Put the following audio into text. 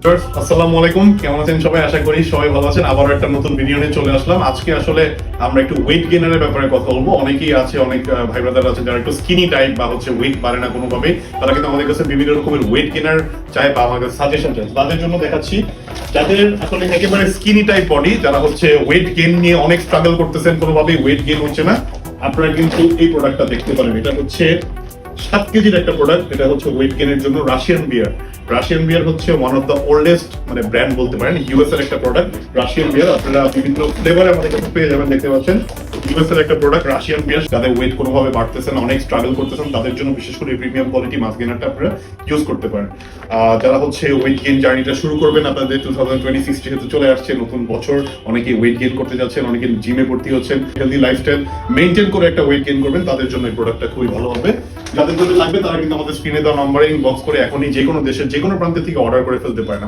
আসসালামু আলাইকুম, কেমন আছেন সবাই? আশা করি সবাই ভালো আছেন। আবারও একটা নতুন ভিডিও নিয়ে চলে আসলাম। আজকে আসলে আমরা একটু ওয়েট গেইনারের ব্যাপারে কথা বলবো। অনেকেই আছে, অনেক ভাই ব্রাদার আছে যারা একটু স্কিনি টাইপ বা ওয়েট বাড়ে না কোনোভাবে, তারা কিন্তু আমাদের কাছে বিভিন্ন রকমের ওয়েট গেইনার চায় বা আমাদের সাজেশন চায়। তাদের জন্য দেখাচ্ছি যাদের আসলে একেবারে স্কিনি টাইপ বডি, যারা ওয়েট গেইন নিয়ে অনেক স্ট্রাগল করতেছেন, কোনোভাবেই ওয়েট গেইন হচ্ছে না, আপনারা কিন্তু এই প্রোডাক্টটা দেখতে পারেন। এটা 7 কেজির একটা প্রোডাক্ট। এটা ওয়েট গেইনের জন্য Russian Bear. Russian Bear one of the oldest brand বলতে পারেন। ইউএস এর একটা প্রোডাক্ট রাশিয়ান বিয়ার। আপনারা বিভিন্ন ফ্লেভারে আমাদের কাছে পেয়ে যাবেন, দেখতে পাচ্ছেন। ইউএস এর একটা প্রোডাক্ট রাশিয়ান বিয়ার। যাদের ওয়েট কোনোভাবে বাড়তেছেন, অনেক স্ট্রাগল করতেছেন, তাদের জন্য বিশেষ করে প্রিমিয়াম কোয়ালিটি মাস গেইনারটা আপনারা ইউজ করতে পারেন। যারা ওয়েট গেইন জার্নিটা শুরু করবেন, আপনাদের 2026 যেহেতু চলে আসছে, নতুন বছর, অনেকে ওয়েট গেইন করতে যাচ্ছেন, অনেকে জিমে ভর্তি হচ্ছেন, হেলদি লাইফস্টাইল মেইনটেইন করে একটা ওয়েট গেইন করবেন, তাদের জন্য এই প্রোডাক্টটা খুবই ভালো হবে। যাদের লাগবে তারা কিন্তু আমাদের স্ক্রিনে দেওয়া নম্বরে ইনবক্স করে এখনই যে কোনো দেশের যে কোনো প্রান্ত থেকে অর্ডার করে ফেলতে পারেন।